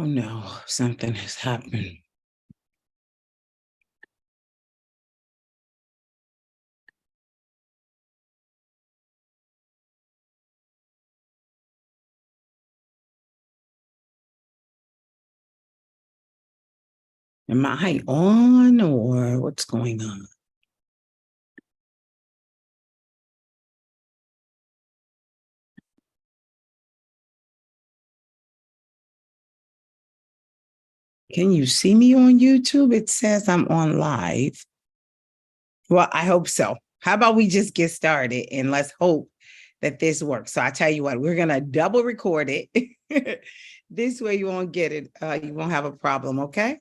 Oh no, something has happened. Am I on or what's going on? Can you see me on YouTube? It says I'm on live. Well, I hope so. How about we just get started and let's hope that this works. So I tell you what, we're going to double record it. This way you won't get it. You won't have a problem. Okay.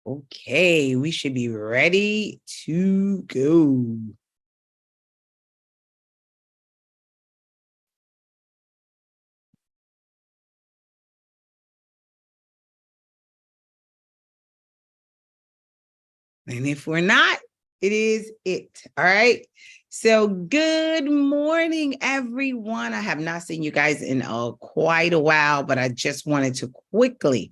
Okay. We should be ready to go. And if we're not, it is it. All right. So good morning, everyone. I have not seen you guys in quite a while, but I just wanted to quickly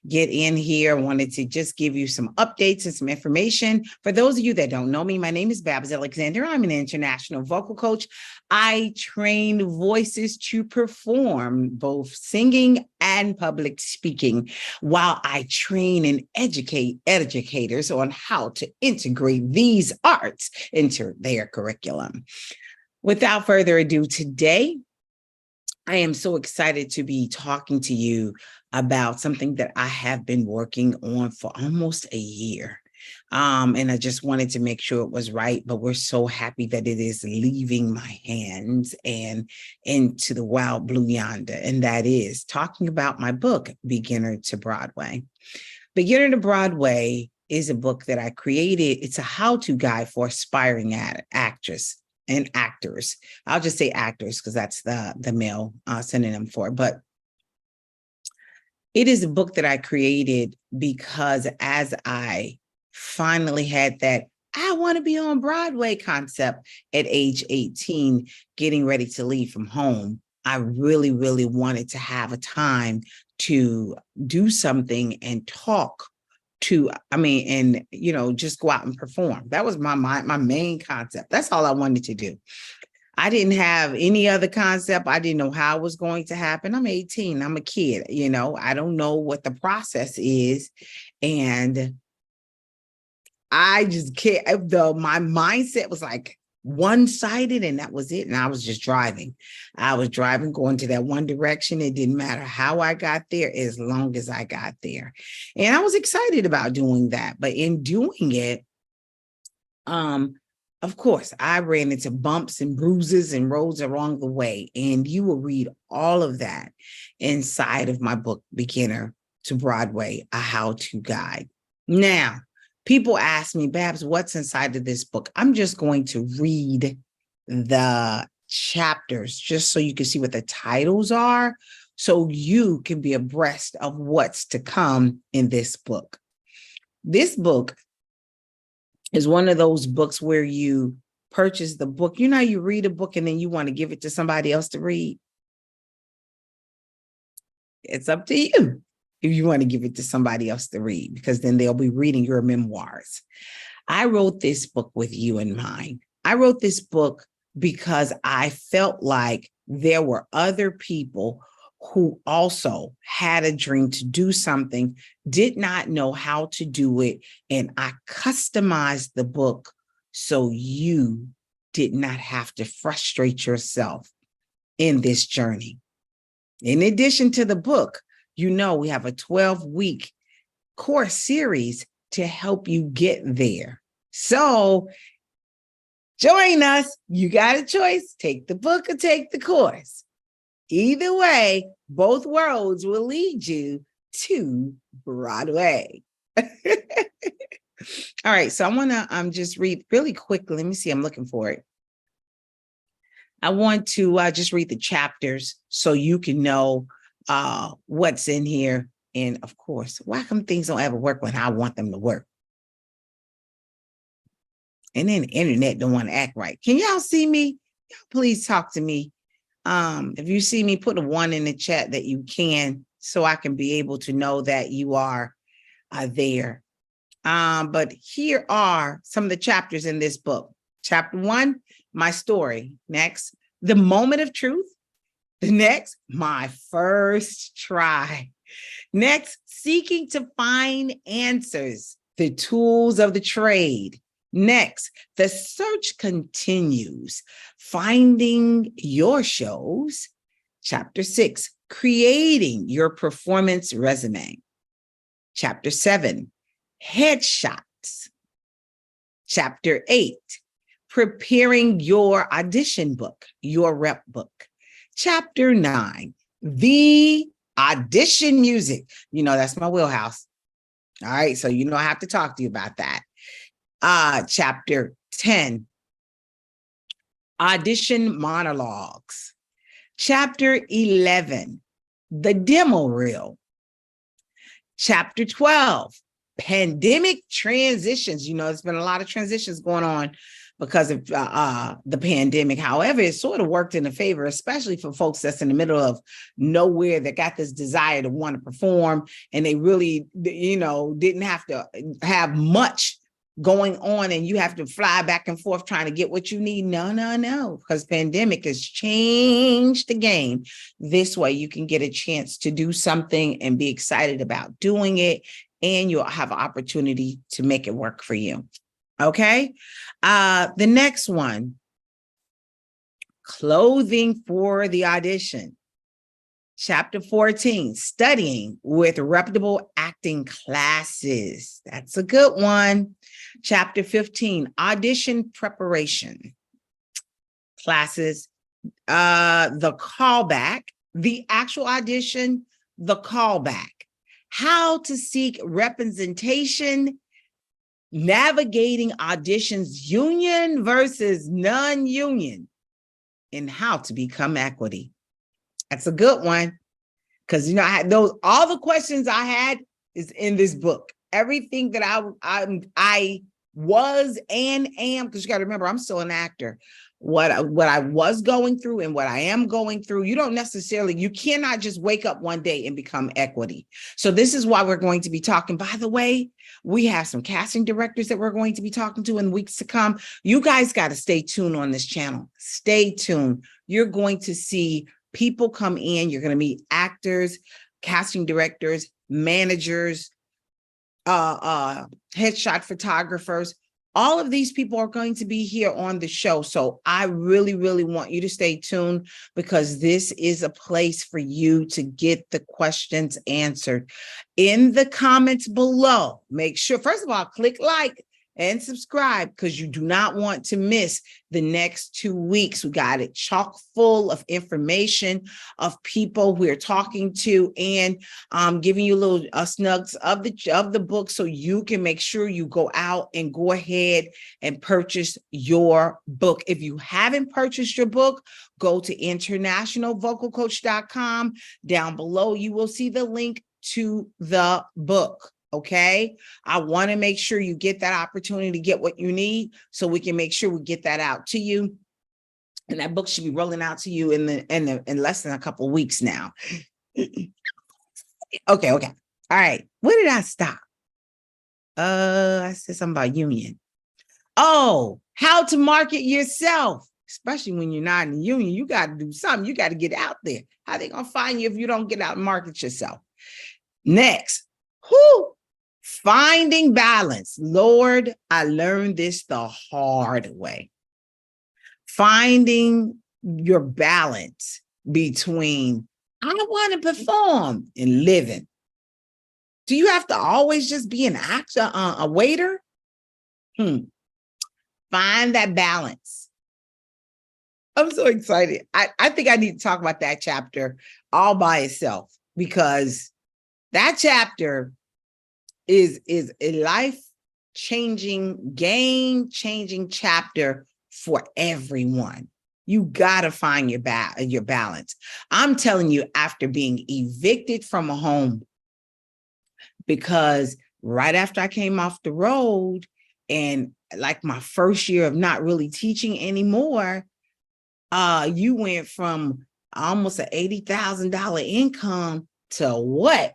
get in here. I wanted to just give you some updates and some information. For those of you that don't know me, my name is Babs Alexander. I'm an international vocal coach. I train voices to perform both singing and public speaking, while I train and educate educators on how to integrate these arts into their curriculum. Without further ado, today, I am so excited to be talking to you about something that I have been working on for almost a year. And I just wanted to make sure it was right, but we're so happy that it is leaving my hands and into the wild blue yonder. And that is talking about my book, Beginner to Broadway. Beginner to Broadway is a book that I created. It's a how-to guide for aspiring actress and actors. I'll just say actors because that's the male synonym for it. But it is a book that I created because as I finally had that I want to be on Broadway concept at age 18, getting ready to leave from home, I really, really wanted to have a time to do something and talk to, and, just go out and perform. That was my main concept. That's all I wanted to do. I didn't have any other concept. I didn't know how it was going to happen. I'm 18. I'm a kid, I don't know what the process is. And I just can't, my mindset was like one-sided and that was it. And I was just driving. I was driving, going to that one direction. It didn't matter how I got there as long as I got there. And I was excited about doing that. But in doing it, of course, I ran into bumps and bruises and roads along the way. And you will read all of that inside of my book, Beginner to Broadway, a how-to guide. Now, people ask me, Babs, what's inside of this book? I'm just going to read the chapters just so you can see what the titles are, so you can be abreast of what's to come in this book. This book is one of those books where you purchase the book. You know, you read a book and then you want to give it to somebody else to read. It's up to you if you want to give it to somebody else to read, because then they'll be reading your memoirs. I wrote this book with you in mind. I wrote this book because I felt like there were other people who also had a dream to do something, did not know how to do it. And I customized the book so you did not have to frustrate yourself in this journey. In addition to the book, we have a 12-week course series to help you get there. So join us. You got a choice. Take the book or take the course. Either way, both roads will lead you to Broadway. All right, so I want to just read really quickly. Let me see. I'm looking for it. I want to just read the chapters so you can know what's in here And of course, why come things don't ever work when I want them to work? And then the internet don't want to act right. Can y'all see me? Y'all please talk to me. If you see me, put a 1 in the chat that you can, so I can be able to know that you are there. But here are some of the chapters in this book. Chapter 1, my story. Next, the moment of truth. The next, my first try. Next, seeking to find answers, the tools of the trade. Next, the search continues, finding your shows. Chapter 6, creating your performance resume. Chapter 7, headshots. Chapter 8, preparing your audition book, your rep book. Chapter 9, the audition music. You know, that's my wheelhouse. All right, so you know I have to talk to you about that. Chapter 10, audition monologues. Chapter 11, the demo reel. Chapter 12, pandemic transitions. You know, there's been a lot of transitions going on because of the pandemic. However, it sort of worked in a favor, especially for folks that's in the middle of nowhere that got this desire to want to perform, and they really, you know, didn't have to have much going on, and you have to fly back and forth trying to get what you need. No, because pandemic has changed the game. This way you can get a chance to do something and be excited about doing it, and you'll have an opportunity to make it work for you. Okay. The next one, clothing for the audition. Chapter 14, studying with reputable acting classes. That's a good one. Chapter 15, audition preparation classes. The callback, the actual audition, the callback, how to seek representation, navigating auditions, union versus non-union, and how to become equity. That's a good one, because you know I had those. All the questions I had is in this book. Everything that I was and am, because you got to remember, I'm still an actor. What I was going through and what I am going through, you cannot just wake up one day and become equity. So this is why we're going to be talking. By the way, we have some casting directors that we're going to be talking to in weeks to come. You guys got to stay tuned on this channel. Stay tuned. You're going to see people come in. You're going to meet actors, casting directors, managers, headshot photographers. All of these people are going to be here on the show. So I really, really want you to stay tuned, because this is a place for you to get the questions answered. In the comments below, make sure, first of all, click like and subscribe, because you do not want to miss the next 2 weeks. We got it chock full of information of people we're talking to, and giving you a little snugs of the book, so you can make sure you go out and go ahead and purchase your book. If you haven't purchased your book, go to internationalvocalcoach.com. Down below, you will see the link to the book. Okay, I want to make sure you get that opportunity to get what you need, so we can make sure we get that out to you. And that book should be rolling out to you in less than a couple of weeks now. Okay. All right. Where did I stop? I said something about union. Oh, how to market yourself, especially when you're not in the union. You got to do something. You got to get out there. How are they gonna find you if you don't get out and market yourself? Next, finding balance. Lord, I learned this the hard way. Finding your balance between, I want to perform, and living. Do you have to always just be an actor, a waiter? Find that balance. I'm so excited. I think I need to talk about that chapter all by itself, because that chapter is a life-changing, game-changing chapter for everyone. You got to find your balance. I'm telling you, after being evicted from a home, because right after I came off the road and like my first year of not really teaching anymore, you went from almost an $80,000 income to what?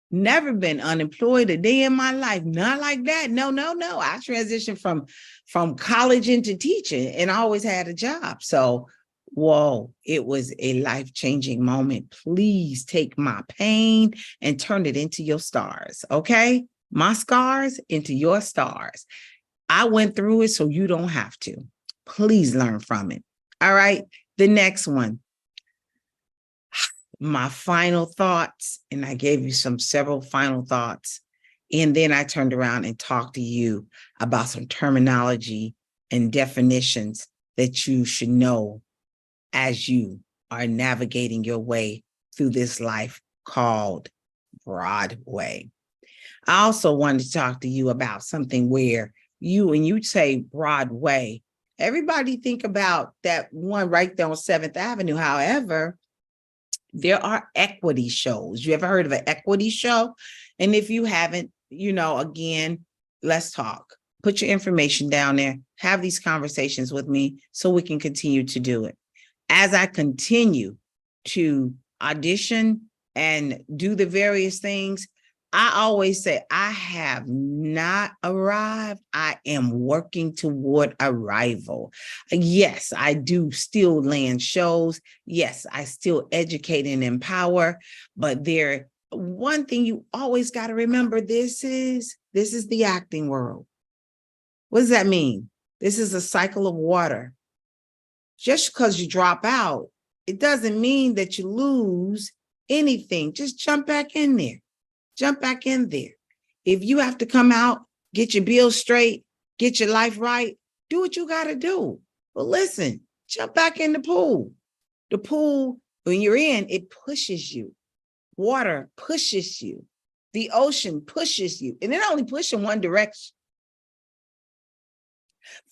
Never been unemployed a day in my life. Not like that. No. I transitioned from college into teaching and I always had a job. So, whoa, it was a life-changing moment. Please take my pain and turn it into your stars. Okay. My scars into your stars. I went through it so you don't have to. Please learn from it. All right. The next one. My final thoughts, and I gave you several final thoughts. And then I turned around and talked to you about some terminology and definitions that you should know as you are navigating your way through this life called Broadway. I also wanted to talk to you about something where when you say Broadway, everybody think about that one right there on 7th Avenue. However, there are equity shows. You ever heard of an equity show? And if you haven't, again, let's talk. Put your information down there. Have these conversations with me so we can continue to do it. As I continue to audition and do the various things, I always say, I have not arrived. I am working toward arrival. Yes, I do still land shows. Yes, I still educate and empower. But one thing you always got to remember, this is the acting world. What does that mean? This is a cycle of water. Just because you drop out, it doesn't mean that you lose anything. Just jump back in there. Jump back in there. If you have to come out, get your bills straight, get your life right, do what you got to do. But listen, jump back in the pool. The pool, when you're in, it pushes you. Water pushes you. The ocean pushes you. And it only pushes in one direction.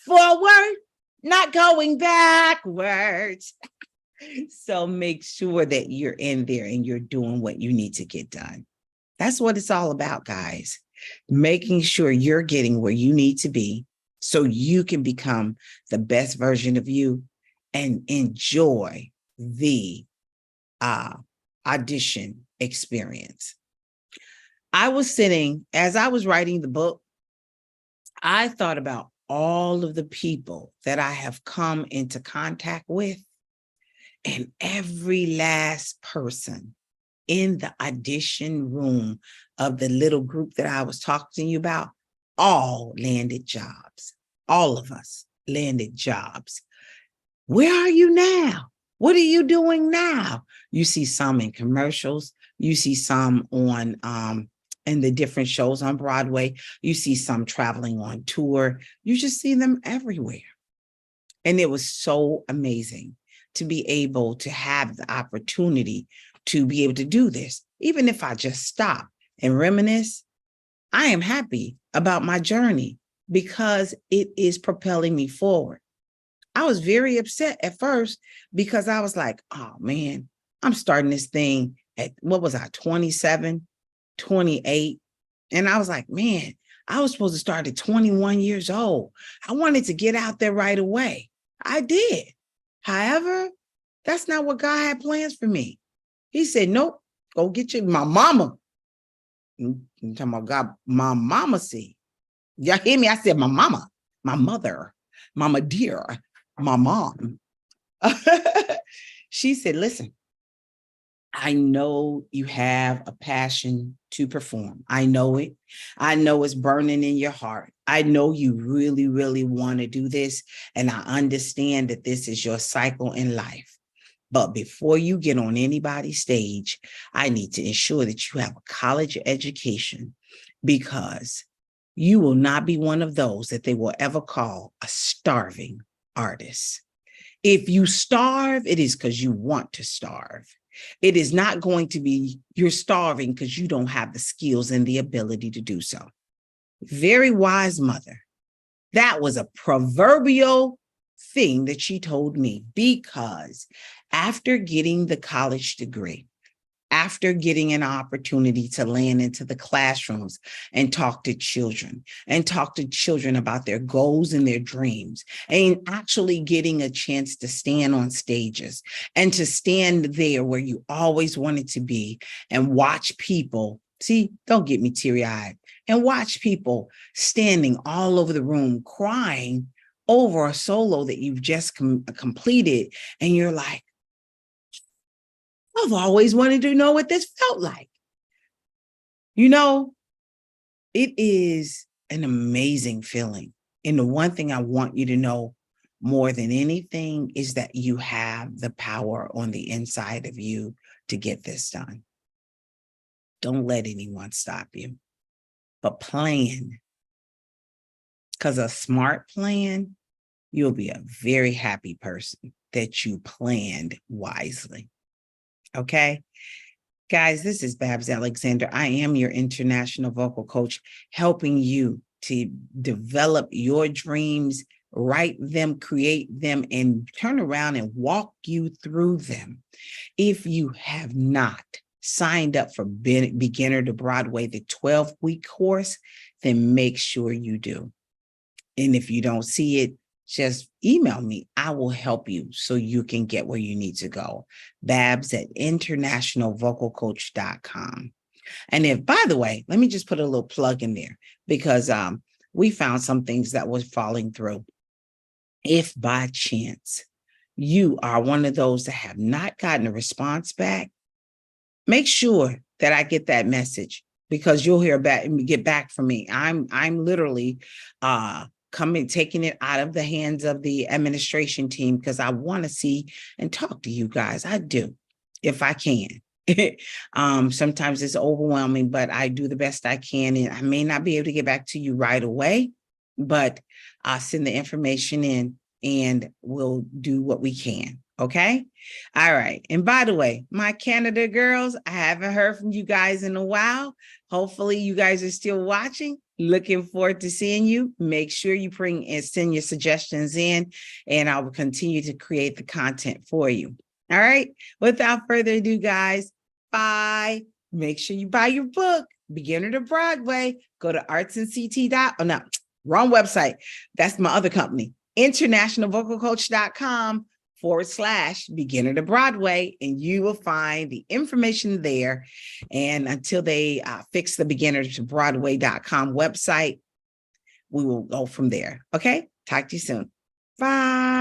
Forward, not going backwards. So make sure that you're in there and you're doing what you need to get done. That's what it's all about, guys. Making sure you're getting where you need to be so you can become the best version of you and enjoy the audition experience. I was sitting, as I was writing the book, I thought about all of the people that I have come into contact with, and every last person in the audition room of the little group that I was talking to you about, all landed jobs. All of us landed jobs. Where are you now? What are you doing now? You see some in commercials. You see some on in the different shows on Broadway. You see some traveling on tour. You just see them everywhere. And it was so amazing to be able to have the opportunity to be able to do this. Even if I just stop and reminisce, I am happy about my journey because it is propelling me forward. I was very upset at first because I was like, oh man, I'm starting this thing at, 27, 28. And I was like, man, I was supposed to start at 21 years old. I wanted to get out there right away. I did. However, that's not what God had plans for me. He said, nope, go get my mama. I'm talking about God, my mama see. Y'all hear me? I said, my mama, my mother, mama dear, my mom. She said, listen, I know you have a passion to perform. I know it. I know it's burning in your heart. I know you really, really want to do this. And I understand that this is your cycle in life. But before you get on anybody's stage, I need to ensure that you have a college education, because you will not be one of those that they will ever call a starving artist. If you starve, it is because you want to starve. It is not going to be you're starving because you don't have the skills and the ability to do so. Very wise mother. That was a proverbial thing that she told me, because after getting the college degree, after getting an opportunity to land into the classrooms and talk to children about their goals and their dreams, and actually getting a chance to stand on stages and to stand there where you always wanted to be and watch people, see, don't get me teary-eyed, and watch people standing all over the room crying over a solo that you've just completed. And you're like, I've always wanted to know what this felt like. You know, it is an amazing feeling. And the one thing I want you to know more than anything is that you have the power on the inside of you to get this done. Don't let anyone stop you, but plan. Because a smart plan, you'll be a very happy person that you planned wisely. Okay, guys, this is Babs Alexander. I am your international vocal coach, helping you to develop your dreams, write them, create them, and turn around and walk you through them. If you have not signed up for Beginner to Broadway, the 12-week course, then make sure you do. And if you don't see it, just email me. I will help you so you can get where you need to go. babs@internationalvocalcoach.com. And if, by the way, let me just put a little plug in there, because we found some things that was falling through. If by chance you are one of those that have not gotten a response back, make sure that I get that message, because you'll get back from me. I'm literally taking it out of the hands of the administration team, because I want to see and talk to you guys. I do, if I can. Sometimes it's overwhelming, but I do the best I can. And I may not be able to get back to you right away, but I'll send the information in and we'll do what we can. Okay. All right. And by the way, my Canada girls, I haven't heard from you guys in a while. Hopefully you guys are still watching. Looking forward to seeing you. Make sure you bring and send your suggestions in, and I will continue to create the content for you. All right. Without further ado, guys, bye. Make sure you buy your book, Beginner to Broadway. Go to wrong website. That's my other company, internationalvocalcoach.com/Beginner to Broadway, and you will find the information there. And until they fix the Beginner to Broadway.com website, we will go from there. Okay, talk to you soon. Bye.